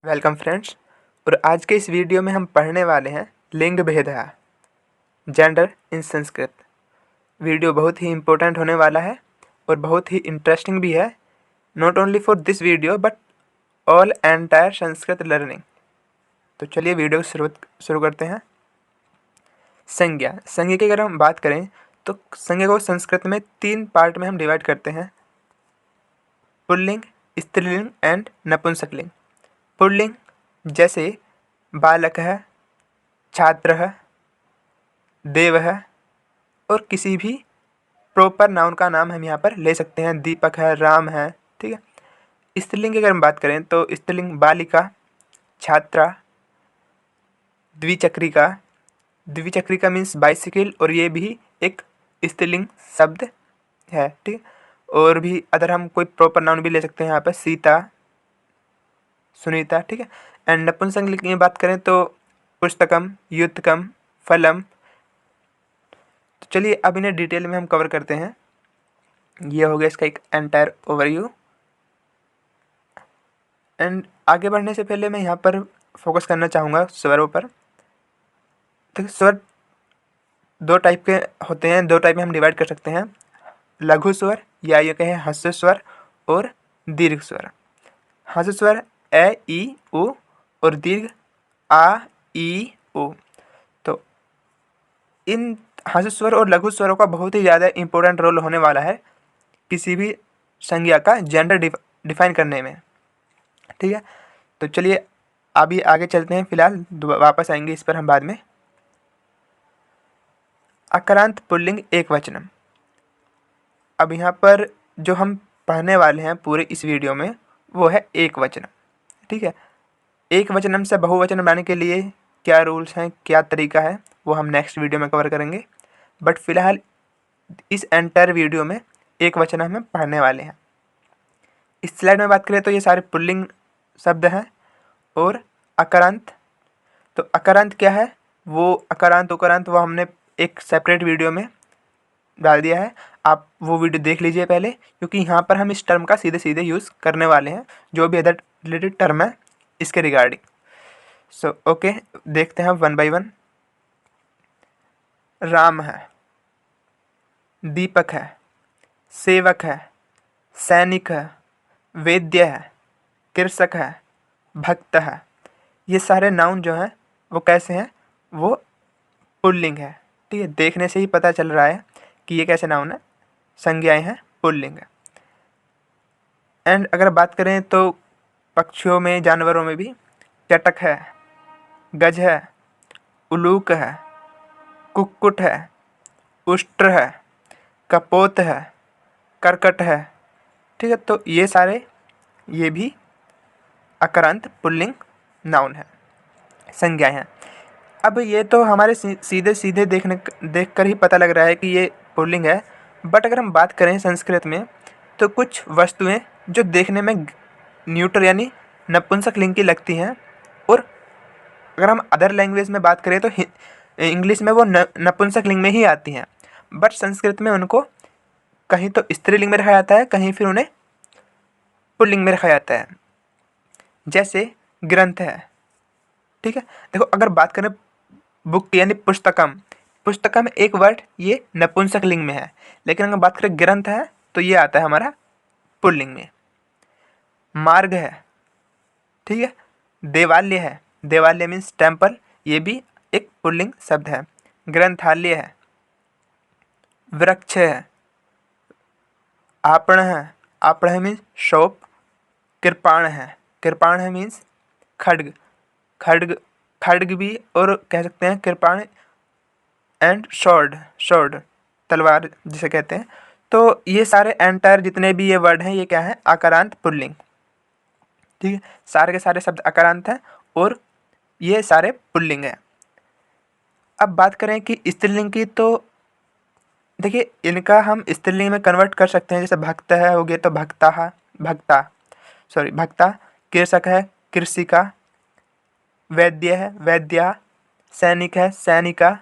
Welcome friends. और आज के इस वीडियो में हम पढ़ने वाले हैं लिंग भेदः जेंडर इन संस्कृत। वीडियो बहुत ही इम्पोर्टेंट होने वाला है और बहुत ही इंटरेस्टिंग भी है, not only for this video but all entire Sanskrit learning. तो चलिए वीडियो शुरू करते हैं। संज्ञा की अगर हम बात करें तो संज्ञा को संस्कृत में 3 पार्ट में हम डिवाइड करते हैं: पुल्लिंग, स्त्रीलिंग एंड नपुंसकलिंग। पुल्लिंग जैसे बालक है, छात्र है, देव है, और किसी भी प्रॉपर नाउन का नाम हम यहाँ पर ले सकते हैं। दीपक है, राम है, ठीक है। स्त्रीलिंग की अगर हम बात करें तो स्त्रीलिंग बालिका, छात्रा, द्विचक्रिका। द्विचक्रिका मीन्स बाइसिकल, और ये भी एक स्त्रीलिंग शब्द है, ठीक है। और भी अदर हम कोई प्रॉपर नाउन भी ले सकते हैं यहाँ पर, सीता, सुनीता, ठीक है। एंड नपुंसकलिंग की बात करें तो पुस्तकम, युतकम, फलम। तो चलिए अब इन्हें डिटेल में हम कवर करते हैं। ये हो गया इसका एक एंटायर ओवरव्यू। एंड आगे बढ़ने से पहले मैं यहाँ पर फोकस करना चाहूँगा स्वरों पर। तो स्वर 2 टाइप के होते हैं, 2 टाइप में हम डिवाइड कर सकते हैं: लघु स्वर या ये कहें ह्रस्व स्वर और दीर्घ स्वर। ह्रस्व स्वर ए, ई, उ और दीर्घ आ, ई, उ। तो इन ह्रस्व स्वर और लघु स्वरों का बहुत ही ज़्यादा इंपॉर्टेंट रोल होने वाला है किसी भी संज्ञा का जेंडर डिफाइन करने में, ठीक है। तो चलिए अभी आगे चलते हैं, फिलहाल वापस आएंगे इस पर हम बाद में। अकारांत पुल्लिंग एकवचनम। अब यहाँ पर जो हम पढ़ने वाले हैं पूरे इस वीडियो में वो है एकवचनम, ठीक है। एकवचनम से बहुवचन बनाने के लिए क्या रूल्स हैं, क्या तरीका है, वो हम नेक्स्ट वीडियो में कवर करेंगे। बट फिलहाल इस एंटायर वीडियो में एकवचन हम पढ़ने वाले हैं। इस स्लाइड में बात करें तो ये सारे पुल्लिंग शब्द हैं। और अकारांत, तो अकारांत क्या है, वो अकारांत उकारांत वो हमने एक सेपरेट वीडियो में डाल दिया है। आप वो वीडियो देख लीजिए पहले, क्योंकि यहाँ पर हम इस टर्म का सीधे सीधे यूज़ करने वाले हैं, जो भी अदर रिलेटेड टर्म है इसके रिगार्डिंग। सो ओके, देखते हैं वन बाय वन। राम है, दीपक है, सेवक है, सैनिक है, वैद्य है, कृषक है, भक्त है। ये सारे नाउन जो हैं वो कैसे हैं, वो पुल्लिंग है, ठीक है। देखने से ही पता चल रहा है कि ये कैसे नाउन है, संज्ञाएं हैं, पुल्लिंग है। एंड अगर बात करें तो पक्षियों में, जानवरों में भी चटक है, गज है, उलूक है, कुक्कुट है, उष्ट्र है, कपोत है, करकट है, ठीक है। तो ये सारे ये भी अकारांत पुल्लिंग नाउन है, संज्ञाएं हैं। अब ये तो हमारे सीधे सीधे देख कर ही पता लग रहा है कि ये पुल्लिंग है। बट अगर हम बात करें संस्कृत में तो कुछ वस्तुएं जो देखने में न्यूट्रल यानी नपुंसक लिंग की लगती हैं, और अगर हम अदर लैंग्वेज में बात करें तो इंग्लिश में वो नपुंसक लिंग में ही आती हैं। बट संस्कृत में उनको कहीं तो स्त्रीलिंग में रखा जाता है, कहीं फिर उन्हें पुल्लिंग में रखा जाता है। जैसे ग्रंथ है, ठीक है। देखो अगर बात करें बुक यानी पुस्तकम, पुस्तकम एक वर्ड ये नपुंसक लिंग में है, लेकिन अगर बात करें ग्रंथ है तो ये आता है हमारा पुल्लिंग में। मार्ग है, ठीक है। देवालय है, देवालय मीन्स टेम्पल, ये भी एक पुल्लिंग शब्द है। ग्रंथालय है, वृक्ष है, आपण है, आपण है मीन्स शॉप। कृपाण है, कृपाण है मीन्स खड्ग, खड्ग खड्ग भी और कह सकते हैं कृपाण। एंड शॉर्ड, शॉर्ड तलवार जिसे कहते हैं। तो ये सारे एंटायर जितने भी ये वर्ड हैं ये क्या है, अकारांत पुल्लिंग, ठीक है। सारे के सारे शब्द अकारांत हैं और ये सारे पुल्लिंग हैं। अब बात करें कि स्त्रीलिंग की, तो देखिए इनका हम स्त्रीलिंग में कन्वर्ट कर सकते हैं। जैसे भक्त है हो गया तो भक्ता, भक्ता सॉरी भक्ता। कृषक है, कृषिका। वैद्य है, वैद्या। सैनिक है, सैनिका।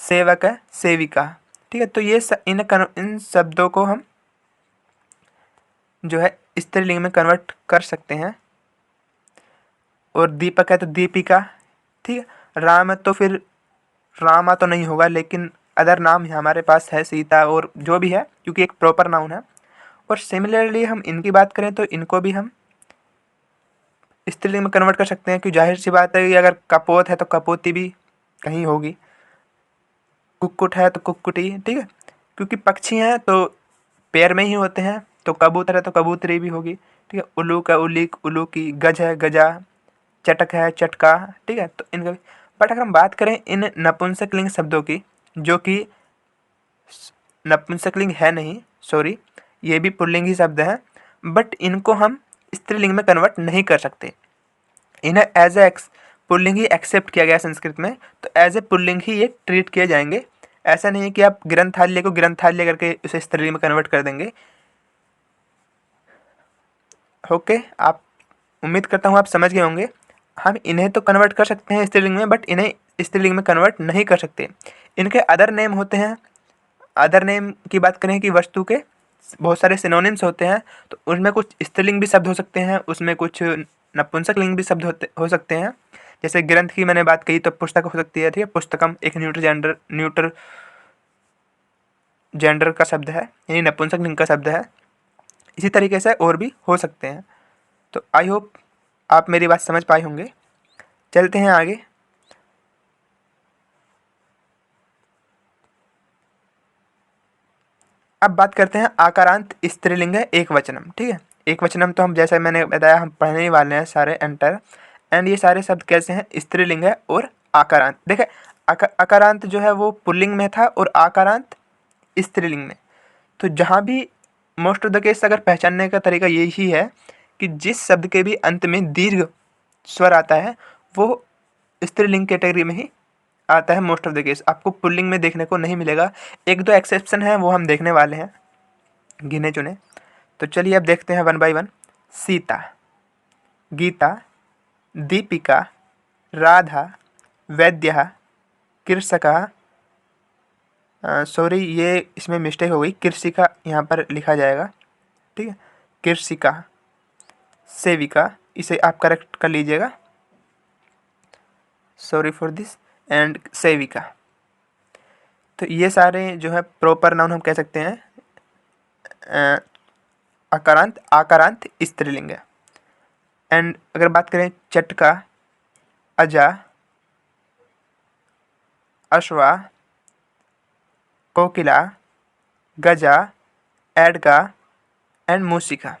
सेवक है, सेविका, ठीक है। तो ये इन शब्दों को हम जो है स्त्रीलिंग में कन्वर्ट कर सकते हैं। और दीपक है तो दीपिका, ठीक है। राम है तो फिर रामा तो नहीं होगा, लेकिन अदर नाम हमारे पास है सीता और जो भी है, क्योंकि एक प्रॉपर नाउन है। और सिमिलरली हम इनकी बात करें तो इनको भी हम स्त्रीलिंग में कन्वर्ट कर सकते हैं, क्योंकि जाहिर सी बात है कि अगर कपोत है तो कपोती भी कहीं होगी, कुक्कुट है तो कुक्कुटी, ठीक है। क्योंकि पक्षी हैं तो पेड़ में ही होते हैं, तो कबूतर है तो कबूतरी भी होगी, ठीक है। उल्लूक है उल्लीक उल्लूकी, गज है गजा, चटक है चटका, ठीक है। तो इनका भी, बट अगर हम बात करें इन नपुंसकलिंग शब्दों की, जो कि नपुंसकलिंग है नहीं, सॉरी, ये भी पुल्लिंग ही शब्द है, बट इनको हम स्त्रीलिंग में कन्वर्ट नहीं कर सकते। इन्हें एज ए पुल्लिंग ही एक्सेप्ट किया गया संस्कृत में, तो एज ए पुल्लिंग ही ये ट्रीट किए जाएंगे। ऐसा नहीं है कि आप ग्रंथालय को ग्रंथालय करके उसे स्त्रीलिंग में कन्वर्ट कर देंगे। ओके, आप, उम्मीद करता हूँ आप समझ गए होंगे। हम इन्हें तो कन्वर्ट कर सकते हैं स्त्रीलिंग में, बट इन्हें स्त्रीलिंग में कन्वर्ट नहीं कर सकते। इनके अदर नेम होते हैं। अदर नेम की बात करें कि वस्तु के बहुत सारे सिनोनिम्स होते हैं, तो उनमें कुछ स्त्रीलिंग भी शब्द हो सकते हैं, उसमें कुछ नपुंसक लिंग भी शब्द हो सकते हैं। जैसे ग्रंथ की मैंने बात कही तो पुस्तक हो सकती है, ठीक है। पुस्तकम एक न्यूटर जेंडर का शब्द है, यानी नपुंसक लिंग का शब्द है। इसी तरीके से और भी हो सकते हैं। तो आई होप आप मेरी बात समझ पाए होंगे। चलते हैं आगे। अब बात करते हैं आकारांत स्त्रीलिंग है एक वचनम, ठीक है। एक वचनम तो हम, जैसे मैंने बताया, हम पढ़ने ही वाले हैं सारे एंटर। एंड ये सारे शब्द कैसे हैं, स्त्रीलिंग है और आकारांत। देखे, आकारांत जो है वो पुल्लिंग में था और आकारांत स्त्रीलिंग में। तो जहाँ भी मोस्ट ऑफ द केस अगर पहचानने का तरीका यही है कि जिस शब्द के भी अंत में दीर्घ स्वर आता है वो स्त्रीलिंग कैटेगरी में ही आता है। मोस्ट ऑफ द केस आपको पुल्लिंग में देखने को नहीं मिलेगा। एक दो एक्सेप्शन है, वो हम देखने वाले हैं, गिने चुने। तो चलिए अब देखते हैं one by one. Sita, Geeta, Deepika, Radha, वैद्य, कृषका, सॉरी ये इसमें मिस्टेक हो गई, कृषिका यहाँ पर लिखा जाएगा, ठीक है। कृषिका, सेविका, इसे आप करेक्ट कर लीजिएगा, सॉरी फॉर दिस, एंड सेविका। तो ये सारे जो है प्रॉपर नाउन हम कह सकते हैं आकारांत आकारांत स्त्रीलिंग है। एंड अगर बात करें चटका, अजा, अश्वा, कोकिला, गजा, एडका एंड मूसिका।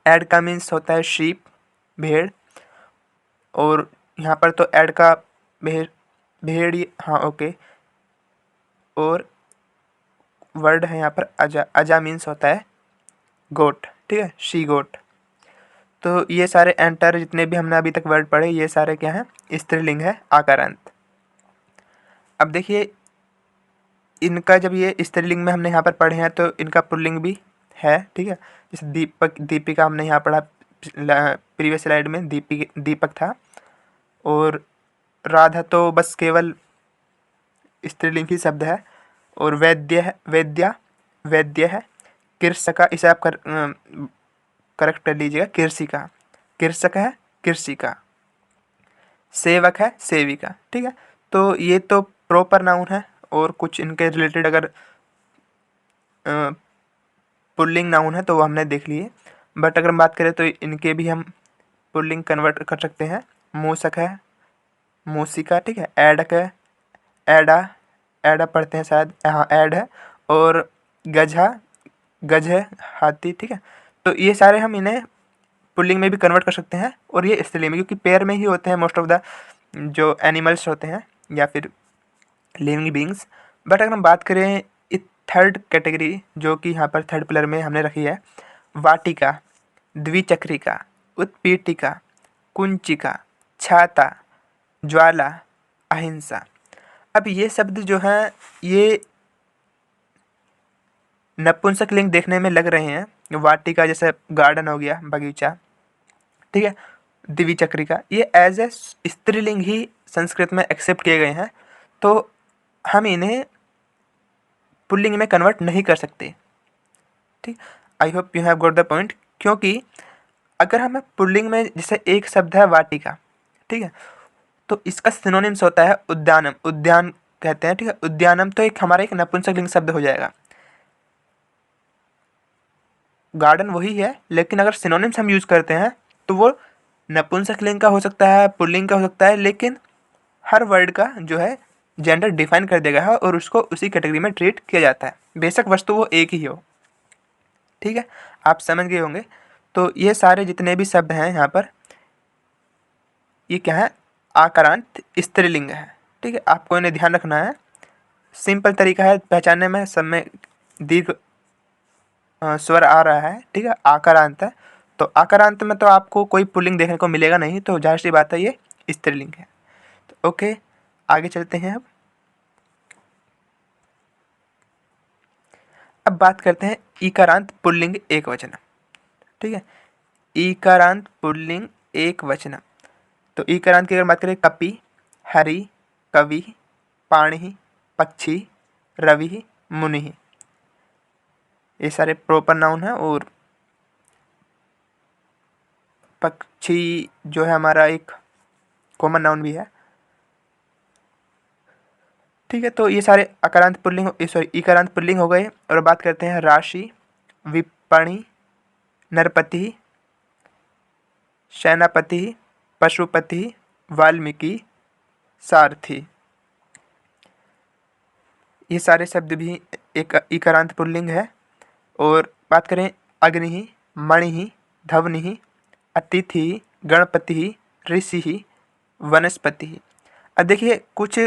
एडका मीन्स होता है शीप, भेड़, और यहाँ पर तो एडका भेड़, भेड़ हाँ ओके। और वर्ड है यहाँ पर अजा, अजा मीन्स होता है गोट, ठीक है, शी गोट। तो ये सारे एंटर जितने भी हमने अभी तक वर्ड पढ़े, ये सारे क्या हैं, स्त्रीलिंग है आकारांत। अब देखिए इनका, जब ये स्त्रीलिंग में हमने यहाँ पर पढ़े हैं तो इनका पुल्लिंग भी है, ठीक है। जैसे दीपक, दीपिका हमने यहाँ पढ़ा प्रीवियस स्लाइड में, दीपक था। और राधा तो बस केवल स्त्रीलिंग ही शब्द है। और वैद्य है, वैद्य है। कृषका, इसे आप करेक्ट कर लीजिएगा, कृषिका, कृषक है कृषिका। सेवक है सेविका, ठीक है। तो ये तो प्रॉपर नाउन है। और कुछ इनके रिलेटेड अगर पुल्लिंग नाउन है तो वो हमने देख लिए। बट अगर हम बात करें तो इनके भी हम पुल्लिंग कन्वर्ट कर सकते हैं। मूसक है मूसिका, ठीक है। एडक है एडा, एडा पढ़ते हैं शायद, हाँ ऐड है। और गधा, गज है हाथी, ठीक है। तो ये सारे हम इन्हें पुल्लिंग में भी कन्वर्ट कर सकते हैं और ये स्त्रीलिंग में, क्योंकि पेयर में ही होते हैं मोस्ट ऑफ द जो एनिमल्स होते हैं या फिर लिविंग बींग्स। बट अगर हम बात करें इस थर्ड कैटेगरी, जो कि यहाँ पर थर्ड पिलर में हमने रखी है, वाटिका, द्विचक्रिका, उत्पीठिका, कुंचिका, छाता, ज्वाला, अहिंसा। अब ये शब्द जो हैं ये नपुंसक लिंग देखने में लग रहे हैं। वाटिका जैसे गार्डन हो गया, बगीचा, ठीक है। द्विचक्रिका, ये एज ए स्त्रीलिंग ही संस्कृत में एक्सेप्ट किए गए हैं, तो हम इन्हें पुल्लिंग में कन्वर्ट नहीं कर सकते, ठीक। I hope you have got the point. क्योंकि अगर हमें पुल्लिंग में जैसे एक शब्द है वाटिका, ठीक है, तो इसका सिनोनिम्स होता है उद्यानम, उद्यान कहते हैं, ठीक है। उद्यानम तो एक हमारा एक नपुंसकलिंग शब्द हो जाएगा। गार्डन वही है, लेकिन अगर सिनोनिम्स हम यूज करते हैं तो वो नपुंसकलिंग का हो सकता है, पुल्लिंग का हो सकता है, लेकिन हर वर्ड का जो है जेंडर डिफाइन कर दिया गया है और उसको उसी कैटेगरी में ट्रीट किया जाता है, बेशक वस्तु वो एक ही हो। ठीक है, आप समझ गए होंगे। तो ये सारे जितने भी शब्द हैं यहाँ पर, ये क्या है, आकारांत स्त्रीलिंग है। ठीक है, आपको इन्हें ध्यान रखना है। सिंपल तरीका है पहचानने में, सब में दीर्घ स्वर आ रहा है, ठीक है, आकारांत है। तो आकारांत में तो आपको कोई पुल्लिंग देखने को मिलेगा नहीं, तो जाहिर सी बात है ये स्त्रीलिंग है। तो ओके, आगे चलते हैं। अब बात करते हैं ईकारांत पुल्लिंग एकवचन। ठीक है, ईकारांत पुल्लिंग एकवचन। तो ईकारांत की अगर बात करें, कपि, हरि, कवि, पाणि, पक्षी, रवि, मुनि, ये सारे प्रॉपर नाउन हैं। और पक्षी जो है हमारा एक कॉमन नाउन भी है। ठीक है, तो ये सारे अकारांत पुल्लिंग, सॉरी ईकारांत पुल्लिंग हो गए। और बात करते हैं राशि, विपणि, नरपति, सेनापति, पशुपति, वाल्मीकि, सारथी, ये सारे शब्द भी एक ईकारांत पुल्लिंग है। और बात करें अग्नि, मणि, धवनि, अतिथि, गणपति, ऋषि, वनस्पति। अब देखिए, कुछ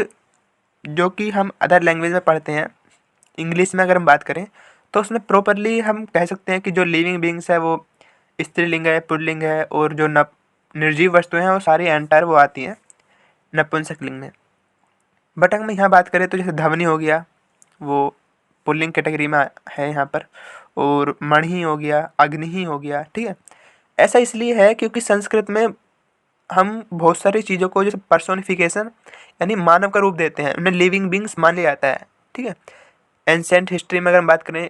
जो कि हम अदर लैंग्वेज में पढ़ते हैं, इंग्लिश में अगर हम बात करें तो उसमें प्रॉपरली हम कह सकते हैं कि जो लिविंग बींग्स है वो स्त्रीलिंग है, पुल्लिंग है, और जो निर्जीव वस्तुएं हैं वो सारी एंटायर वो आती हैं नपुंसकलिंग में। बट अगर हम यहाँ बात करें तो जैसे ध्वनि हो गया, वो पुल्लिंग कैटेगरी में है यहाँ पर। और मणि हो गया, अग्नि हो गया। ठीक है, ऐसा इसलिए है क्योंकि संस्कृत में हम बहुत सारी चीज़ों को जैसे पर्सोनिफिकेशन यानी मानव का रूप देते हैं, उन्हें लिविंग बींग्स मान लिया जाता है। ठीक है, एंशिएंट हिस्ट्री में अगर हम बात करें,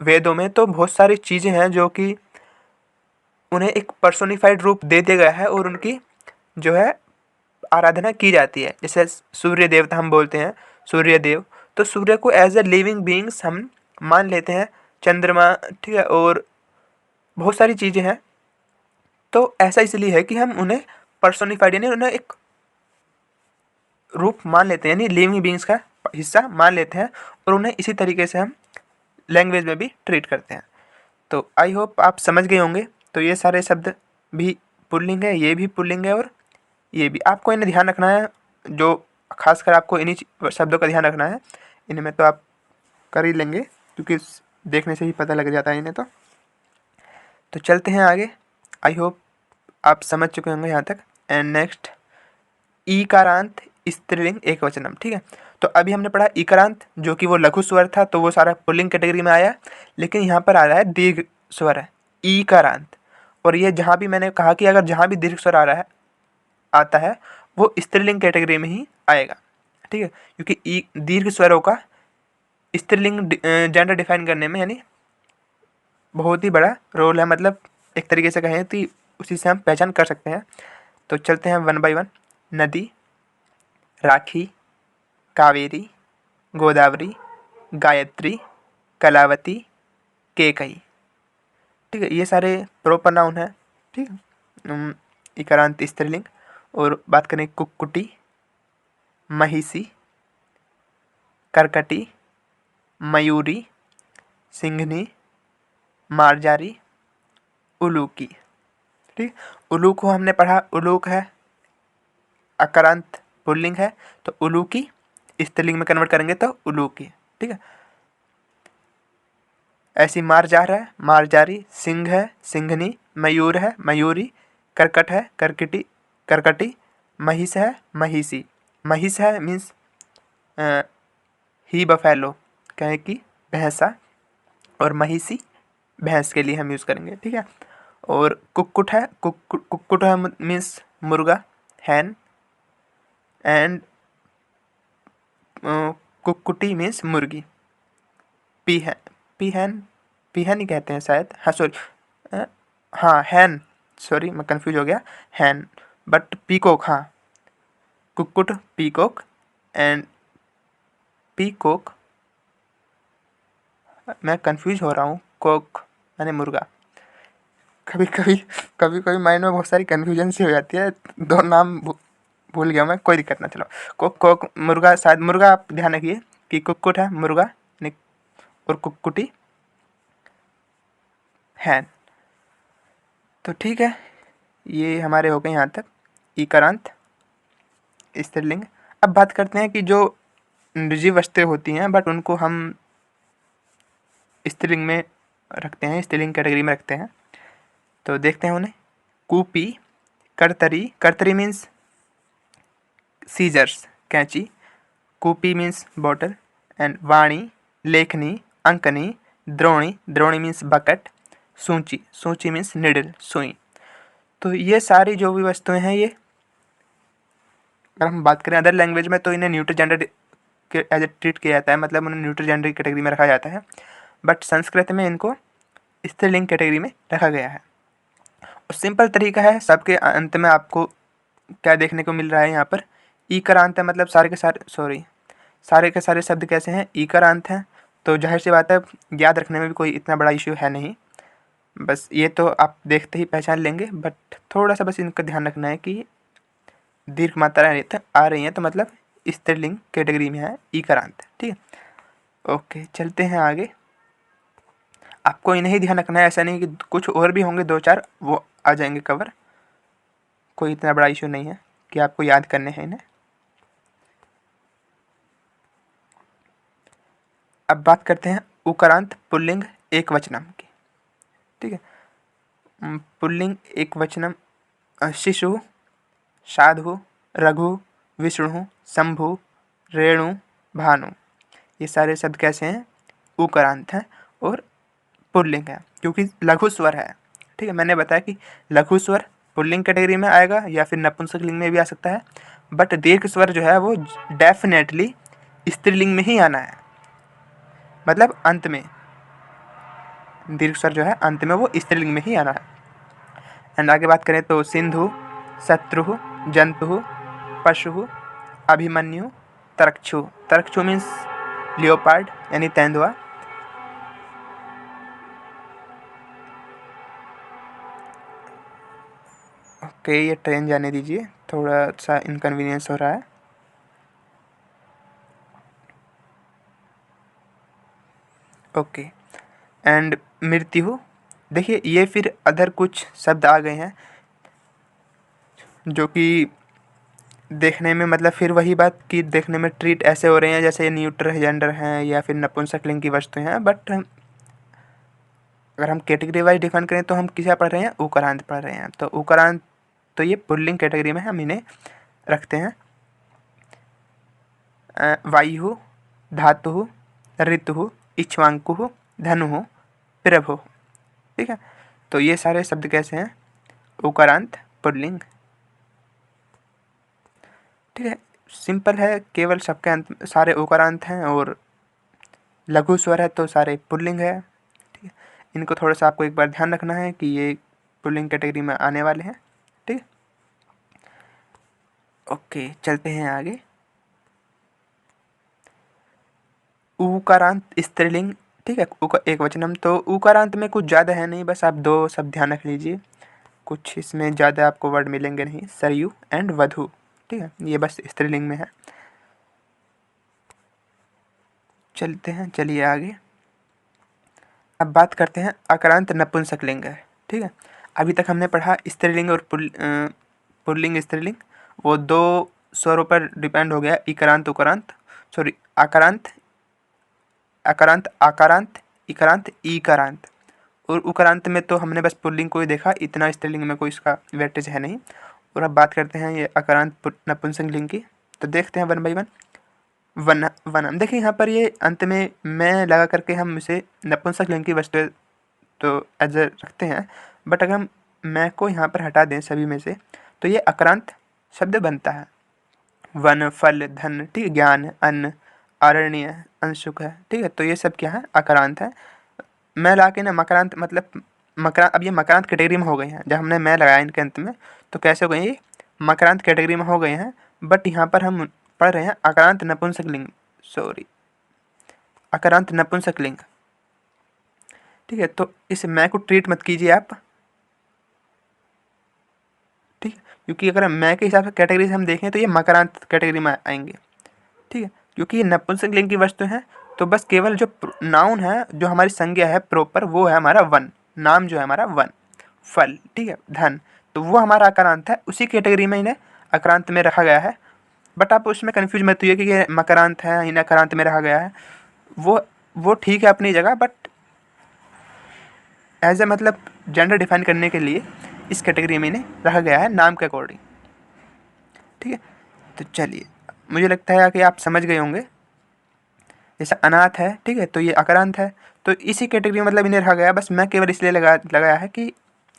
वेदों में तो बहुत सारी चीज़ें हैं जो कि उन्हें एक पर्सोनिफाइड रूप दे दिया गया है और उनकी जो है आराधना की जाती है। जैसे सूर्य देवता हम बोलते हैं, सूर्य देव, तो सूर्य को एज ए लिविंग बींग्स हम मान लेते हैं। चंद्रमा, ठीक है, और बहुत सारी चीज़ें हैं। तो ऐसा इसलिए है कि हम उन्हें पर्सोनिफाइड यानी उन्हें एक रूप मान लेते हैं, यानी लिविंग बींग्स का हिस्सा मान लेते हैं, और उन्हें इसी तरीके से हम लैंग्वेज में भी ट्रीट करते हैं। तो आई होप आप समझ गए होंगे। तो ये सारे शब्द भी पुल्लिंग है, ये भी पुल्लिंग है, और ये भी आपको इन्हें ध्यान रखना है। जो खासकर आपको इन्हीं शब्दों का ध्यान रखना है। इनमें तो आप कर ही लेंगे क्योंकि देखने से ही पता लग जाता है इन्हें। तो चलते हैं आगे। आई होप आप समझ चुके होंगे यहाँ तक। एंड नेक्स्ट, ईकारांत स्त्रीलिंग एकवचनम। ठीक है, तो अभी हमने पढ़ा ईकारांत जो कि वो लघु स्वर था, तो वो सारा पुल्लिंग कैटेगरी में आया। लेकिन यहाँ पर आ रहा है दीर्घ स्वर है, ईकारांत। और ये जहाँ भी मैंने कहा कि अगर जहाँ भी दीर्घ स्वर आ रहा है, आता है, वो स्त्रीलिंग कैटेगरी में ही आएगा। ठीक है, क्योंकि दीर्घ स्वरों का स्त्रीलिंग जेंडर डिफाइन करने में यानी बहुत ही बड़ा रोल है। मतलब एक तरीके से कहें तो उसी से हम पहचान कर सकते हैं। तो चलते हैं वन बाय वन। नदी, राखी, कावेरी, गोदावरी, गायत्री, कलावती, केकई। ठीक है, ये सारे प्रॉपर नाउन है। ठीक है, इकारांत स्त्रीलिंग। और बात करें कुक्कुटी, महिषी, करकटी, मयूरी, सिंघनी, मारजारी, उलूकी। ठीक, उलूक को हमने पढ़ा, उलूक है अकारांत पुल्लिंग है, तो उलूकी स्त्रीलिंग में कन्वर्ट करेंगे तो उलूकी। ठीक है, ऐसी मारजार है, मारजारी, सिंह है, सिंघनी, मयूर है, मयूरी, करकट है, करकटी, करकटी, महिष है, महिषी। महिष है मीन्स ही बफेलो, कहें कि भैंसा, और महिषी भैंस के लिए हम यूज़ करेंगे। ठीक है, और कुक्कुट है, कुक्कुट है मीन्स मुर्गा, हैन। एंड कुक्कुटी मीन्स मुर्गी। पीहन, पीहन, पीहन ही कहते हैं शायद, हाँ सॉरी, हाँ हैन, सॉरी मैं कंफ्यूज हो गया, हैन, बट पीकॉक, हाँ कुक्कुट, पीकॉक एंड पीकॉक, मैं कंफ्यूज हो रहा हूँ, कॉक यानी मुर्गा। कभी कभी कभी कभी माइंड में बहुत सारी कन्फ्यूजन सी हो जाती है, दो नाम भूल गया मैं, कोई दिक्कत ना, चलो कोक कोक मुर्गा, शायद मुर्गा, आप ध्यान रखिए कि कुक्कुट है मुर्गा और कुक्कुटी है। तो ठीक है, ये हमारे हो गए यहाँ तक इकारांत स्त्रीलिंग। अब बात करते हैं कि जो निर्जीव वस्तुएं होती हैं बट उनको हम स्त्रीलिंग में रखते हैं, स्त्रीलिंग कैटेगरी में रखते हैं, तो देखते हैं उन्हें। कूपी, करतरी, करतरी मीन्स सीजर्स कैंची, कूपी मीन्स बॉटल, एंड वाणी, लेखनी, अंकनी, द्रोणी, द्रोणी मीन्स बकेट, सूची, सूची मीन्स निडल सुई। तो ये सारी जो भी वस्तुएं हैं, ये अगर हम बात करें अदर लैंग्वेज में तो इन्हें न्यूट्रल जेंडर के एज ए ट्रीट किया जाता है, मतलब उन्हें न्यूट्रल जेंडर की कैटेगरी में रखा जाता है, बट संस्कृत में इनको स्त्रीलिंग कैटेगरी में रखा गया है। और सिंपल तरीका है, सबके अंत में आपको क्या देखने को मिल रहा है यहाँ पर, ईकारांत है, मतलब सारे के सारे, सॉरी, सारे के सारे शब्द कैसे हैं, ईकारांत हैं। तो जाहिर सी बात है, याद रखने में भी कोई इतना बड़ा इश्यू है नहीं, बस ये तो आप देखते ही पहचान लेंगे, बट थोड़ा सा बस इनका ध्यान रखना है कि दीर्घ मात्राएं आ रही हैं तो मतलब स्त्रीलिंग कैटेगरी में है ईकारांत, ठीक है। ओके, चलते हैं आगे। आपको इन्हें ही ध्यान रखना है, ऐसा नहीं कि कुछ और भी होंगे दो चार, वो आ जाएंगे कवर, कोई इतना बड़ा इशू नहीं है कि आपको याद करने हैं इन्हें। अब बात करते हैं उकारांत पुल्लिंग एक वचनम की, ठीक है। पुल्लिंग एक वचनम शिशु, साधु, रघु, विष्णु, शंभु, रेणु, भानु, ये सारे शब्द कैसे हैं, उकारांत हैं और पुल्लिंग है, क्योंकि लघु स्वर है, ठीक है। मैंने बताया कि लघु स्वर पुल्लिंग कैटेगरी में आएगा या फिर नपुंसक लिंग में भी आ सकता है, बट दीर्घ स्वर जो है वो डेफिनेटली स्त्रीलिंग में ही आना है, मतलब अंत में दीर्घ स्वर जो है अंत में वो स्त्रीलिंग में ही आना है। एंड आगे बात करें तो सिंधु, शत्रु, जंतु, पशु, अभिमन्यु, तरक्षु, तरक्षु मीन्स लियोपार्ड यानी तेंदुआ, ओके ये ट्रेन जाने दीजिए, थोड़ा सा इनकन्वीनियंस हो रहा है। ओके, एंड मृत्यु, देखिए ये फिर अदर कुछ शब्द आ गए हैं जो कि देखने में, मतलब फिर वही बात कि देखने में ट्रीट ऐसे हो रहे हैं जैसे न्यूट्रल जेंडर हैं या फिर नपुंसक लिंग की वस्तुएं हैं, बट अगर हम कैटेगरी वाइज डिफाइन करें तो हम किसे पढ़ रहे हैं, उकारांत पढ़ रहे हैं। तो उकारांत तो ये पुल्लिंग कैटेगरी में हम इन्हें रखते हैं। वायु, धातु, ऋतु, इक्ष्वाकु, धनु, प्रभु, ठीक है। तो ये सारे शब्द कैसे हैं, उकारांत पुल्लिंग, ठीक है। सिंपल है, केवल सबके अंत सारे उकारांत हैं और लघु स्वर है तो सारे पुल्लिंग है, ठीक है। इनको थोड़ा सा आपको एक बार ध्यान रखना है कि ये पुल्लिंग कैटेगरी में आने वाले हैं, ठीक है। ओके, चलते हैं आगे। उकारांत स्त्रीलिंग, ठीक है, एक वचनम। तो उकारांत में कुछ ज़्यादा है नहीं, बस आप दो शब्द ध्यान रख लीजिए, कुछ इसमें ज़्यादा आपको वर्ड मिलेंगे नहीं, सरयू एंड वधु, ठीक है, ये बस स्त्रीलिंग में है। चलते हैं, चलिए आगे। अब बात करते हैं अकारांत नपुंसक लिंग है, ठीक है। अभी तक हमने पढ़ा स्त्रीलिंग और पुल्लिंग स्त्रीलिंग, वो दो स्वरों पर डिपेंड हो गया, इकारांत उकारांत, सॉरी आकारांत अकारांत आकारांत, इकारांत ईकारांत। और उकारांत में तो हमने बस पुल्लिंग को ही देखा, इतना स्त्रीलिंग में कोई इसका वेटेज है नहीं। और अब बात करते हैं ये अकारांत नपुंसक लिंग की, तो देखते हैं वन बाई वन। वनम, देखिए यहाँ पर ये अंत में मैं लगा करके हम इसे नपुंसक लिंग की वस्तु तो एज रखते हैं, बट अगर हम मैं को यहाँ पर हटा दें सभी में से तो ये अक्रांत शब्द बनता है। वन, फल, धन, ठीक है, ज्ञान, अन्न, आरण्य, अंशुक है, ठीक है। तो ये सब क्या है, अक्रांत है। मैं ला के ना मकरांत मतलब मकरांत, अब ये मकरांत कैटेगरी में हो गए हैं, जब हमने मैं लगाया इनके अंत में तो कैसे हो गए ये मकरांत कैटेगरी में हो गए हैं। बट यहाँ पर हम पढ़ रहे हैं अकारांत नपुंसकलिंग, सॉरी अकारांत नपुंसकलिंग। ठीक है, तो इस मैं को ट्रीट मत कीजिए आप, ठीक है, क्योंकि अगर मैं के हिसाब से कैटेगरी से हम देखें तो ये मकरांत कैटेगरी में आएंगे। ठीक है, क्योंकि ये नपुंसकलिंग की वस्तु है, तो बस केवल जो नाउन है, जो हमारी संज्ञा है प्रॉपर, वो है हमारा वन, नाम जो है हमारा वन, फल, ठीक है, धन, तो वो हमारा अकारांत है, उसी कैटेगरी में इन्हें अकारांत में रखा गया है। बट आप उसमें कन्फ्यूज मत होइए कि ये मकरांत है, इन्हें अकारांत में रखा गया है, वो ठीक है अपनी जगह, बट एज ए मतलब जेंडर डिफाइन करने के लिए इस कैटेगरी में इन्हें रखा गया है नाम के अकॉर्डिंग। ठीक है, तो चलिए, मुझे लगता है कि आप समझ गए होंगे। जैसे अनाथ है, ठीक है, तो ये अकारांत है, तो इसी कैटेगरी में मतलब इन्हें रखा गया, बस मैं केवल इसलिए लगाया है कि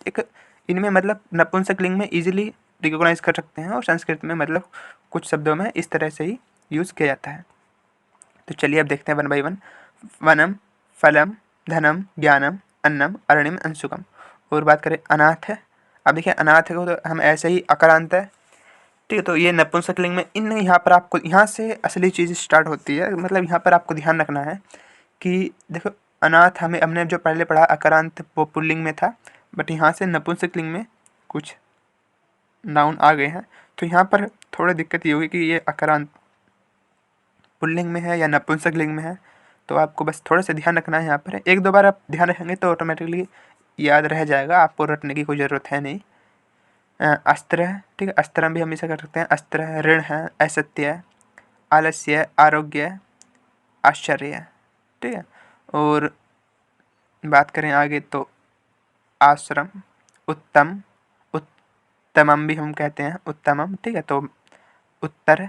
एक इनमें मतलब नपुंसकलिंग में इजीली रिकॉग्नाइज कर सकते हैं, और संस्कृत में मतलब कुछ शब्दों में इस तरह से ही यूज़ किया जाता है। तो चलिए अब देखते हैं वन बाई वन। वनम, फलम, धनम, ज्ञानम, अन्नम, अरणिम, अंशुकम। और बात करें अनाथ है, अब देखिए अनाथ है को तो हम ऐसे ही अकारांत है, ठीक है, तो ये नपुंसकलिंग में इन, यहाँ पर आपको, यहाँ से असली चीज़ स्टार्ट होती है, मतलब यहाँ पर आपको ध्यान रखना है कि देखो अनाथ हमने जो पहले पढ़ा अकारांत वो पुल्लिंग में था, बट यहाँ से नपुंसकलिंग में कुछ नाउन आ गए हैं, तो यहाँ पर थोड़ा दिक्कत ये होगी कि ये अकारांत पुल्लिंग में है या नपुंसकलिंग में है, तो आपको बस थोड़ा सा ध्यान रखना है। यहाँ पर एक दो बार आप ध्यान रखेंगे तो ऑटोमेटिकली याद रह जाएगा, आपको रटने की कोई ज़रूरत है नहीं। अस्त्र है, ठीक है, अस्त्रम भी हम इसे कर सकते हैं, अस्त्र है, ऋण है, असत्य है, आलस्य है, आरोग्य है, आश्चर्य है, ठीक है। और बात करें आगे तो आश्रम, उत्तम, उत्तमम भी हम कहते हैं, उत्तमम, ठीक है, तो उत्तर,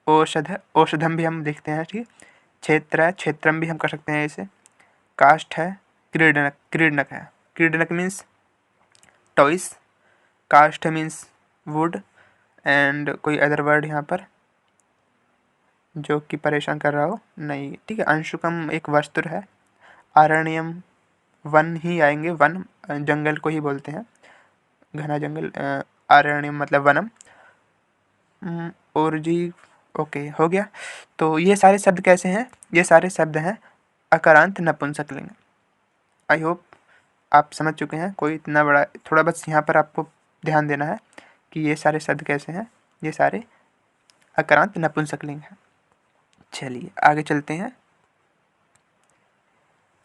औषध, औषधम भी हम लिखते हैं, ठीक है, क्षेत्र है, क्षेत्रम भी हम कर सकते हैं इसे, काष्ठ है, क्रीडनक, क्रीडनक है, क्रीडनक मीन्स टॉयस, काष्ठ मीन्स वुड, एंड कोई अदर वर्ड यहाँ पर जो कि परेशान कर रहा हो नहीं, ठीक है। अंशुकम एक वस्त्र है, आरण्यम वन ही आएंगे, वन जंगल को ही बोलते हैं, घना जंगल, आरण्यम मतलब वनम। और जी ओके हो गया। तो ये सारे शब्द कैसे हैं, ये सारे शब्द हैं अकारांत नपुंसकलिंग। आई होप आप समझ चुके हैं, कोई इतना बड़ा, थोड़ा बस यहाँ पर आपको ध्यान देना है कि ये सारे शब्द कैसे हैं, ये सारे अकारांत नपुंसकलिंग हैं। चलिए आगे चलते हैं।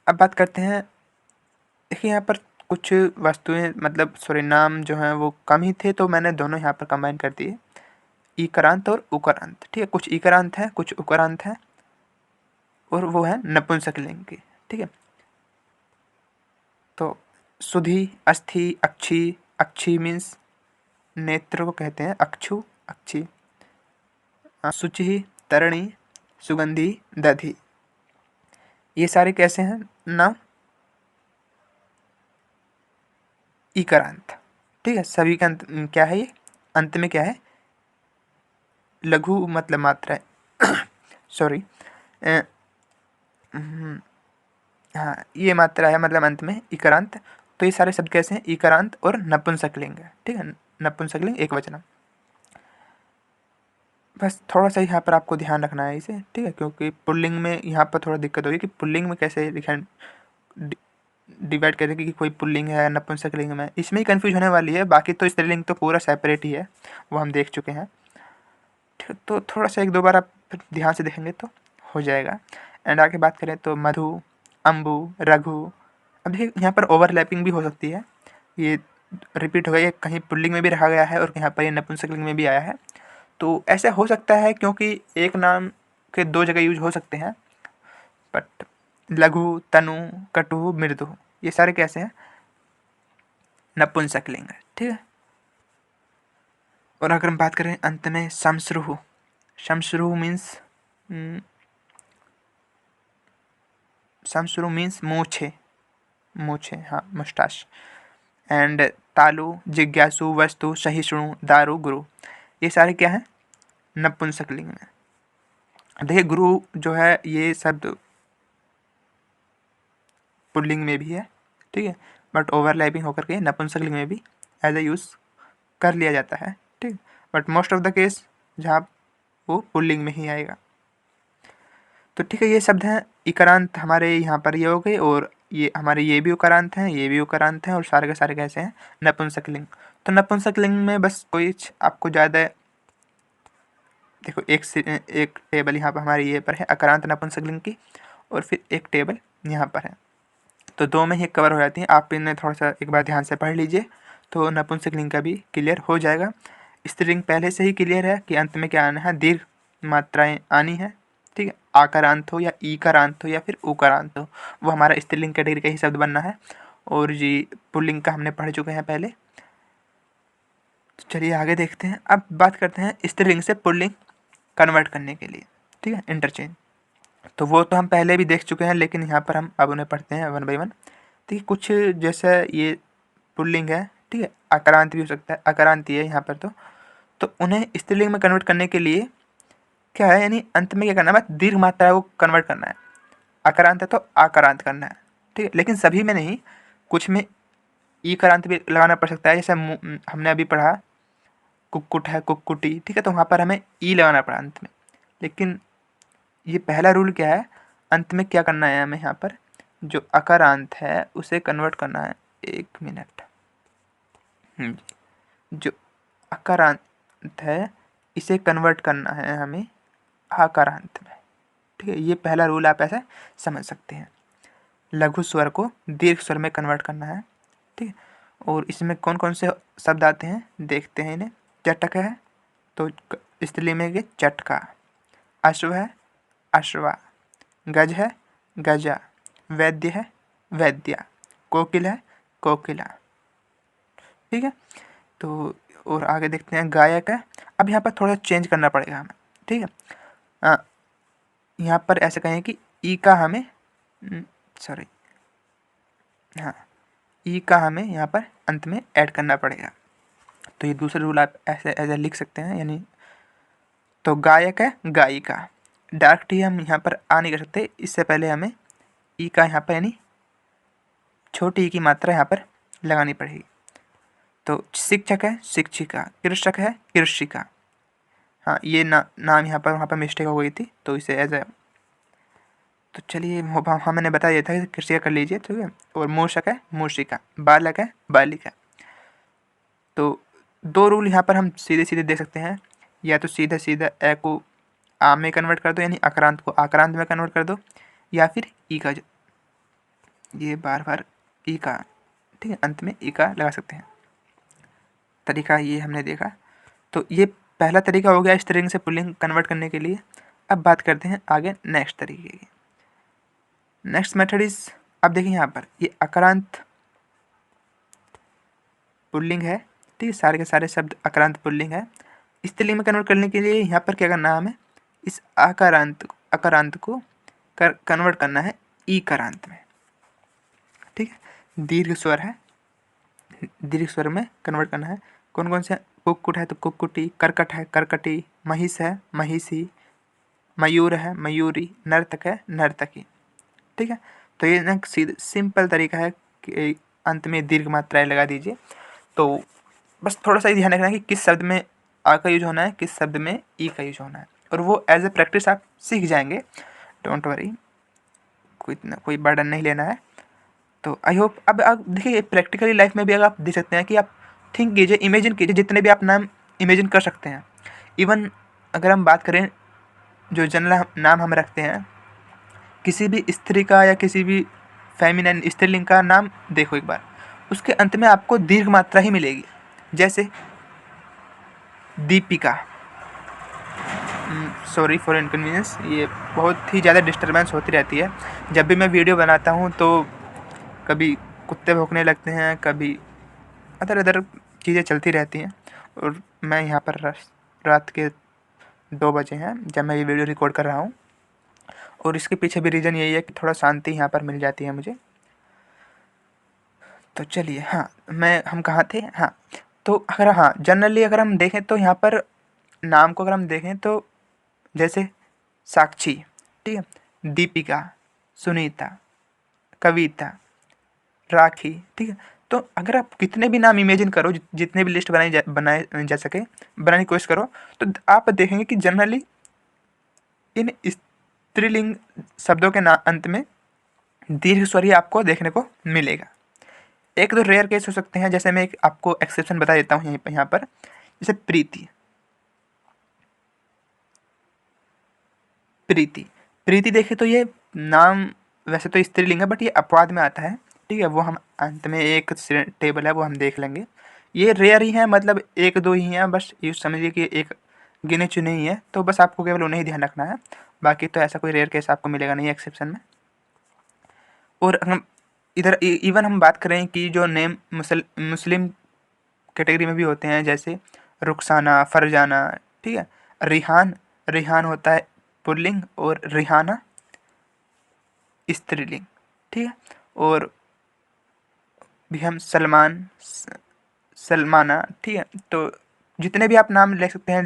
अब बात करते हैं, देखिए यहाँ पर कुछ वस्तुएं मतलब सॉरी नाम जो हैं वो कम ही थे, तो मैंने दोनों यहाँ पर कंबाइन कर दिए, ईकारांत और उकारांत, ठीक है, कुछ ईकारांत हैं कुछ उकारांत हैं, और वो है नपुंसकलिंग की, ठीक है। तो सुधि, अस्थि, अक्षी, अक्षी मीन्स नेत्र को कहते हैं, अक्षु, अक्षी, शुचि, तरणी, सुगंधी, दधि, ये सारे कैसे हैं नाम, ईकारांत, ठीक है, सभी का अंत क्या है, ये अंत में क्या है, लघु मतलब मात्रा है सॉरी, हाँ ये मात्रा है मतलब अंत में इकारांत। तो ये सारे शब्द कैसे हैं, इकारांत और नपुंसकलिंग है, ठीक है, नपुंसकलिंग एक वचन। बस थोड़ा सा यहाँ पर आपको ध्यान रखना है इसे, ठीक है, क्योंकि पुल्लिंग में यहाँ पर थोड़ा दिक्कत होगी कि पुल्लिंग में कैसे डिवाइड करेंगे कि कोई पुल्लिंग है नपुंसकलिंग में, इसमें ही कन्फ्यूज होने वाली है, बाकी तो स्त्रीलिंग तो पूरा सेपरेट ही है, वो हम देख चुके हैं, ठीक, तो थोड़ा सा एक दो बार आप ध्यान से देखेंगे तो हो जाएगा। एंड आगे बात करें तो मधु, अम्बु, रघु, अब देखिए यहाँ पर ओवरलैपिंग भी हो सकती है, ये रिपीट हो गया, ये कहीं पुल्लिंग में भी रखा गया है और यहाँ पर ये नपुंसकलिंग में भी आया है, तो ऐसा हो सकता है क्योंकि एक नाम के दो जगह यूज हो सकते हैं। बट लघु, तनु, कटु, मृदु, ये सारे कैसे हैं, नपुंसकलिंग है, ठीक है। और अगर हम बात करें अंत में शमश्रुहु, शमश्रुहु मीन्स शमश्रु मीन्स मूछे, मूछे, हाँ मुस्टाश। एंड तालु, जिज्ञासु, वस्तु, सहिष्णु, दारु, गुरु, ये सारे क्या हैं, नपुंसकलिंग में। देखिए गुरु जो है ये शब्द पुल्लिंग में भी है, ठीक है, बट ओवरलैपिंग होकर के नपुंसकलिंग में भी एज ए यूज़ कर लिया जाता है, ठीक। But most of the case जहाँ वो पुल्लिंग में ही आएगा। तो ठीक है, ये शब्द हैं इकारांत हमारे यहाँ पर ये हो गए, और ये हमारे ये भी उकारांत हैं, ये भी उकारांत हैं, और सारे के सारे कैसे हैं नपुंसकलिंग। तो नपुंसकलिंग में बस कोई आपको ज़्यादा देखो, एक टेबल यहाँ पर हमारे ये पर है अकारांत नपुंसकलिंग की, और फिर एक टेबल यहाँ पर है, तो दो में ही कवर हो जाती हैं। आप इन्हें थोड़ा सा एक बार ध्यान से पढ़ लीजिए तो नपुंसकलिंग का भी क्लियर हो जाएगा। स्त्रीलिंग पहले से ही क्लियर है कि अंत में क्या आना है, दीर्घ मात्राएं आनी है, ठीक है। आकारांत हो या ईकारांत हो या फिर उकारांत हो, वो हमारा स्त्रीलिंग कैटेगरी का ही शब्द बनना है। और जी पुल्लिंग का हमने पढ़ चुके हैं पहले। तो चलिए आगे देखते हैं। अब बात करते हैं स्त्रीलिंग से पुल्लिंग कन्वर्ट करने के लिए, ठीक है, इंटरचेंज। तो वो तो हम पहले भी देख चुके हैं, लेकिन यहाँ पर हम अब उन्हें पढ़ते हैं वन बाई वन। ठीक है, कुछ जैसा ये पुल्लिंग है, ठीक है, आकारांत भी हो सकता है, आकारांत ही है यहाँ पर। तो उन्हें स्त्रीलिंग में कन्वर्ट करने के लिए क्या है, यानी अंत में क्या करना है, बस दीर्घ मात्रा को कन्वर्ट करना है। आकारांत है तो आकारांत करना है, ठीक है, लेकिन सभी में नहीं, कुछ में ईकारांत भी लगाना पड़ सकता है। जैसे हमने अभी पढ़ा कुक्कुट है, कुक्कुटी, ठीक है, तो वहाँ पर हमें ई लगाना पड़ा अंत में। लेकिन ये पहला रूल क्या है, अंत में क्या करना है हमें, यहाँ पर जो अकारांत है उसे कन्वर्ट करना है। एक मिनट, जो अकारांत है इसे कन्वर्ट करना है हमें आकारांत में, ठीक है। ये पहला रूल आप ऐसा समझ सकते हैं। लघु स्वर को दीर्घ स्वर में कन्वर्ट करना है, ठीक है। और इसमें कौन कौन से शब्द आते हैं देखते हैं इन्हें। चटक है तो स्त्रीलिंग में चटका, अश्व है अश्वा, गज है गजा, वैद्य है वैद्या, कोकिल है कोकिला, ठीक है। तो और आगे देखते हैं गायक है। अब यहाँ पर थोड़ा चेंज करना पड़ेगा हमें, ठीक है। यहाँ पर ऐसे कहें कि ई का हमें सॉरी हाँ ई का हमें यहाँ पर अंत में ऐड करना पड़ेगा। तो ये दूसरा रूल आप ऐसे ऐसे लिख सकते हैं, यानी तो गायक है गायिका। डार्क टी हम यहाँ पर आ नहीं कर सकते, इससे पहले हमें ई का यहाँ पर यानी छोटी ई की मात्रा यहाँ पर लगानी पड़ेगी। तो शिक्षक है शिक्षिका, कृषक है कृषिका। हाँ, ये नाम यहाँ पर वहाँ पर मिस्टेक हो गई थी, तो इसे एज ए तो चलिए हाँ मैंने बता दिया था कि कृषिका कर लीजिए, ठीक है। और मूषक है मूषिका, बालक है बालिका। तो दो रूल यहाँ पर हम सीधे सीधे दे सकते हैं, या तो सीधा सीधा ए को आ में कन्वर्ट कर दो, यानी आक्रांत को आक्रांत में कन्वर्ट कर दो, या फिर ई का ये बार बार ई का, ठीक है, अंत में ई का लगा सकते हैं। तरीका ये हमने देखा। तो ये पहला तरीका हो गया स्त्रीलिंग से पुल्लिंग कन्वर्ट करने के लिए। अब बात करते हैं आगे नेक्स्ट तरीके की। नेक्स्ट मेथड इज, अब देखिए यहाँ पर ये आक्रांत पुल्लिंग है, ठीक है, सारे के सारे शब्द आक्रांत पुल्लिंग है। स्त्रीलिंग में कन्वर्ट करने के लिए यहाँ पर क्या करना है, हमें इस आकारांत को कन्वर्ट करना है ईकारांत में, ठीक है। दीर्घ स्वर है, दीर्घ स्वर में कन्वर्ट करना है। कौन कौन से, कुक्कुट है तो कुक्कुटी, करकट है करकटी, महिष है महिषी, मयूर है मयूरी, नर्तक है नर्तकी, ठीक है। तो ये ना सिंपल तरीका है कि अंत में दीर्घ मात्राएं लगा दीजिए। तो बस थोड़ा सा ही ध्यान रखना है कि किस शब्द में आ का यूज होना है, किस शब्द में ई का यूज होना है, और वो एज ए प्रैक्टिस आप सीख जाएंगे। डोंट वरी, कोई बर्डन नहीं लेना है। तो आई होप अब आप देखिए प्रैक्टिकली लाइफ में भी अगर आप देख सकते हैं कि आप थिंक कीजिए, इमेजिन कीजिए, जितने भी आप नाम इमेजिन कर सकते हैं। इवन अगर हम बात करें जो जनरल नाम हम रखते हैं, किसी भी स्त्री का या किसी भी फेमिनिन स्त्रीलिंग का नाम देखो एक बार, उसके अंत में आपको दीर्घ मात्रा ही मिलेगी। जैसे दीपिका, सॉरी फॉर इनकन्वीनियंस, ये बहुत ही ज़्यादा डिस्टर्बेंस होती रहती है जब भी मैं वीडियो बनाता हूँ। तो कभी कुत्ते भौंकने लगते हैं, कभी अदर अदर चीज़ें चलती रहती हैं। और मैं यहाँ पर रात के 2 बजे हैं जब मैं ये वीडियो रिकॉर्ड कर रहा हूँ, और इसके पीछे भी रीज़न यही है कि थोड़ा शांति यहाँ पर मिल जाती है मुझे। तो चलिए हाँ, हम कहाँ थे, हाँ, तो अगर हाँ जनरली अगर हम देखें तो यहाँ पर नाम को अगर हम देखें तो जैसे साक्षी, ठीक है, दीपिका, सुनीता, कविता, राखी, ठीक है। तो अगर आप कितने भी नाम इमेजिन करो, जितने भी लिस्ट बनाए जा सके, बनाने की कोशिश करो, तो आप देखेंगे कि जनरली इन स्त्रीलिंग शब्दों के अंत में दीर्घ स्वर ही आपको देखने को मिलेगा। एक दो रेयर केस हो सकते हैं, जैसे मैं एक आपको एक्सेप्शन बता देता हूँ यहाँ पर। जैसे प्रीति, प्रीति, प्रीति देखिए तो ये नाम वैसे तो स्त्रीलिंग है, बट ये अपवाद में आता है, ठीक है। वो हम अंत में एक टेबल है वो हम देख लेंगे। ये रेयर ही है, मतलब एक दो ही हैं, बस ये समझिए कि एक गिने चुने ही है, तो बस आपको केवल उन्हें ही ध्यान रखना है। बाकी तो ऐसा कोई रेयर केस आपको मिलेगा नहीं एक्सेप्शन में। और हम इधर इवन हम बात करें कि जो नेम मुस्लिम कैटेगरी में भी होते हैं, जैसे रुखसाना, फरजाना, ठीक है। रिहान, रिहान होता है पुल्लिंग और रिहाना स्त्रीलिंग, ठीक है। और भी हम सलमान, सलमाना, ठीक है। तो जितने भी आप नाम ले सकते हैं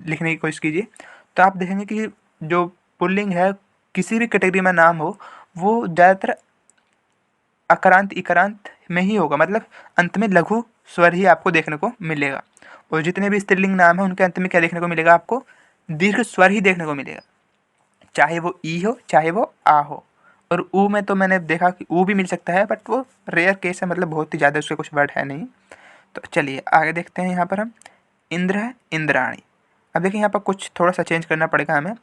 लिखने की कोशिश कीजिए, तो आप देखेंगे कि जो पुल्लिंग है किसी भी कैटेगरी में नाम हो, वो ज़्यादातर अकरांत इकरांत में ही होगा, मतलब अंत में लघु स्वर ही आपको देखने को मिलेगा। और जितने भी स्त्रीलिंग नाम है उनके अंत में क्या देखने को मिलेगा, आपको दीर्घ स्वर ही देखने को मिलेगा, चाहे वो ई हो चाहे वो आ हो। और ऊ में तो मैंने देखा कि ऊ भी मिल सकता है, बट वो रेयर केस है, मतलब बहुत ही ज़्यादा उसके कुछ वर्ड है नहीं। तो चलिए आगे देखते हैं। यहाँ पर हम इंद्र है, इंद्राणी। अब देखिए यहाँ पर कुछ थोड़ा सा चेंज करना पड़ेगा हमें।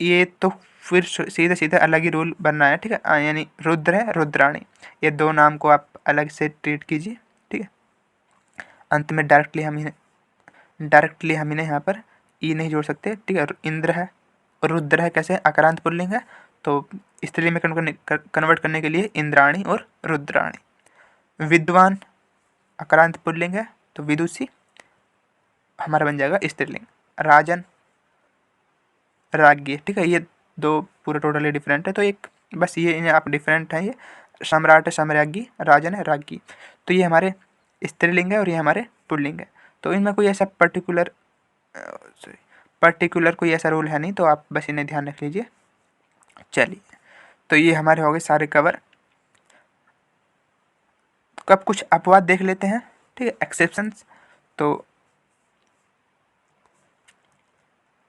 ये तो फिर सीधे सीधे अलग ही रूल बनना है, ठीक है। यानी रुद्र है, रुद्राणी, ये दो नाम को आप अलग से ट्रीट कीजिए, ठीक है। अंत में डायरेक्टली हम इन्हें यहाँ पर ई नहीं जोड़ सकते, ठीक है। इंद्र है, रुद्र है, कैसे अकरांत पुल्लिंग है, तो स्त्रीलिंग में कन्वर्ट करने के लिए इंद्राणी और रुद्राणी। विद्वान अकरांत पुल्लिंग है, तो विदुषी हमारा बन जाएगा स्त्रीलिंग। राजन, राज्ञी, ठीक है। ये दो पूरे टोटली डिफरेंट है, तो एक बस ये इन्हें आप डिफरेंट है। ये सम्राट है, सम्राज्ञी, राजन है, राज्ञी। तो ये हमारे स्त्रीलिंग है और ये हमारे पुल्लिंग है। तो इनमें कोई ऐसा पर्टिकुलर कोई ऐसा रूल है नहीं, तो आप बस इन्हें ध्यान रख लीजिए। चलिए, तो ये हमारे हो गए सारे कवर। कब कुछ अपवाद देख लेते हैं, ठीक है, एक्सेप्शंस। तो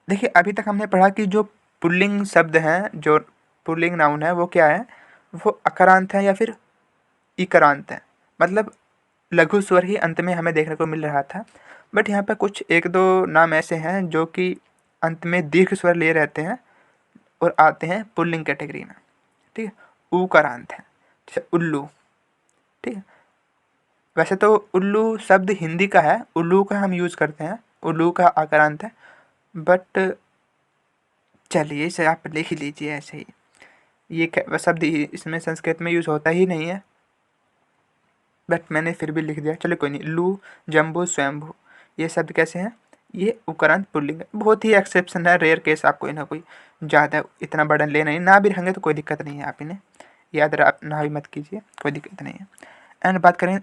देखिए अभी तक हमने पढ़ा कि जो पुल्लिंग शब्द हैं, जो पुल्लिंग नाउन है, वो क्या है, वो अकरांत है या फिर इकरांत है, मतलब लघु स्वर ही अंत में हमें देखने को मिल रहा था। बट यहाँ पर कुछ एक दो नाम ऐसे हैं जो कि अंत में दीर्घ स्वर ले रहते हैं और आते हैं पुल्लिंग कैटेगरी में, ठीक है। उकारांत है, जैसे उल्लू, ठीक है। वैसे तो उल्लू शब्द हिंदी का है, उल्लू का हम यूज़ करते हैं, उल्लू का आकारांत है, बट चलिए इसे आप लिख ही लीजिए ऐसे ही। ये शब्द इसमें संस्कृत में यूज़ होता ही नहीं है, बट मैंने फिर भी लिख दिया, चलो कोई नहीं। लू, जम्बू, स्वयंभू, ये शब्द कैसे हैं, ये उकारांत पुल्लिंग है। बहुत ही एक्सेप्शन है, रेयर केस, आप कोई ना कोई ज़्यादा इतना बर्डन ले नहीं, ना भी रहेंगे तो कोई दिक्कत नहीं है, आप इन्हें याद ना भी मत कीजिए, कोई दिक्कत नहीं है। एंड बात करें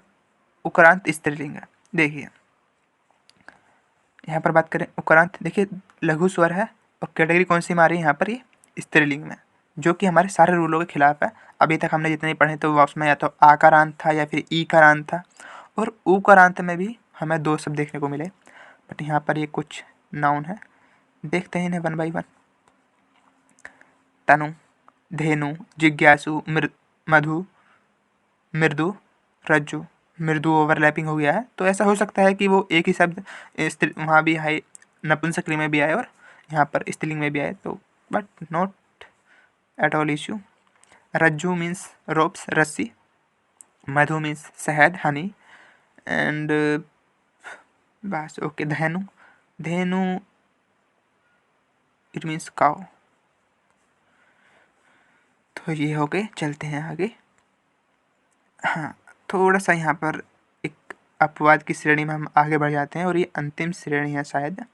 उकारांत स्त्रीलिंग है, देखिए यहाँ पर बात करें उकारांत, देखिए लघु स्वर है और कैटेगरी कौन सी मारी यहाँ पर, ये स्त्रीलिंग में, जो कि हमारे सारे रूलों के खिलाफ है। अभी तक हमने जितने पढ़े तो उसमें या तो आकारांत था या फिर ईकारांत था, और उकारांत में भी हमें दो शब्द देखने को मिले। बट यहाँ पर ये कुछ नाउन है, देखते हैं इन्हें वन बाई वन। तनु, धेनु, जिज्ञासु, मधु, मृदु, रज्जु। मृदु ओवरलैपिंग हो गया है, तो ऐसा हो सकता है कि वो एक ही शब्द वहाँ भी आए, नपुंसकलिंग में भी आए और यहाँ पर स्त्रीलिंग में भी आए, तो but not at all issue. रज्जु मीन्स रोप्स, रस्सी। मधु मीन्स शहद, हनी। एंड बस okay. Dhenu, Dhenu it means cow. तो ये हो गए, चलते हैं आगे। हाँ, थोड़ा सा यहाँ पर एक अपवाद की श्रेणी में हम आगे बढ़ जाते हैं, और ये अंतिम श्रेणी है शायद,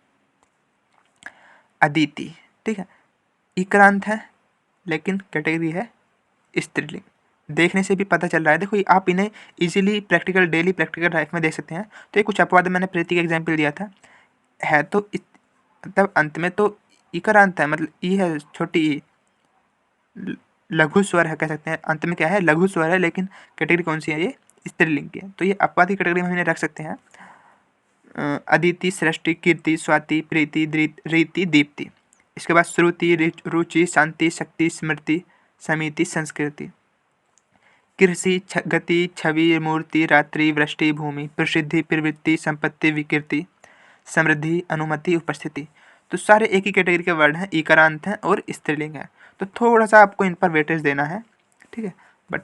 अदिति, ठीक है। इक्रांत है लेकिन कैटेगरी है स्त्रीलिंग, देखने से भी पता चल रहा है। देखो आप इन्हें इजीली डेली प्रैक्टिकल लाइफ में देख सकते हैं। तो ये कुछ अपवाद मैंने प्रीति का एग्जाम्पल दिया था, है तो मतलब अंत में तो इकारांत है, मतलब ई है, छोटी ई, लघु स्वर है, कह सकते हैं अंत में क्या है, लघु स्वर है, लेकिन कैटेगरी कौन सी है, ये स्त्रीलिंग की है, तो ये अपवाद की कैटेगरी में हम इन्हें रख सकते हैं। अदिति, सृष्टि, कीर्ति, स्वाति, प्रीति, रीति, दीप्ति। इसके बाद श्रुति, रुचि, शांति, शक्ति, स्मृति, समिति, संस्कृति। कृषि, गति, छवि, मूर्ति, रात्रि, वृष्टि, भूमि, प्रसिद्धि, प्रवृत्ति, संपत्ति, विकृति, समृद्धि, अनुमति, उपस्थिति। तो सारे एक ही कैटेगरी के वर्ड हैं, ईकारांत हैं और स्त्रीलिंग है, तो थोड़ा सा आपको इन पर वेटेज देना है, ठीक है। बट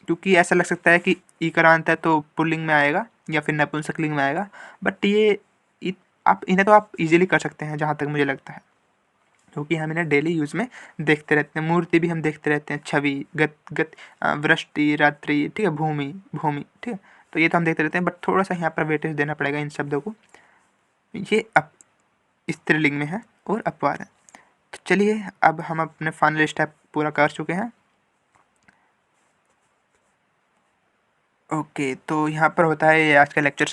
क्योंकि ऐसा लग सकता है कि ईकारांत है तो पुल्लिंग में आएगा या फिर नपुंसकलिंग में आएगा, बट ये आप इन्हें तो आप इजीली कर सकते हैं जहाँ तक मुझे लगता है, क्योंकि हम इन्हें डेली यूज़ में देखते रहते हैं। मूर्ति भी हम देखते रहते हैं, छवि, वृष्टि, रात्रि, ठीक है, भूमि, ठीक है, तो ये तो हम देखते रहते हैं, बट थोड़ा सा यहाँ पर वेटेज देना पड़ेगा इन शब्दों को। ये स्त्रीलिंग में है और अपवाद है। तो चलिए अब हम अपने फाइनल स्टेप पूरा कर चुके हैं। ओके, तो यहाँ पर होता है ये आज का लेक्चर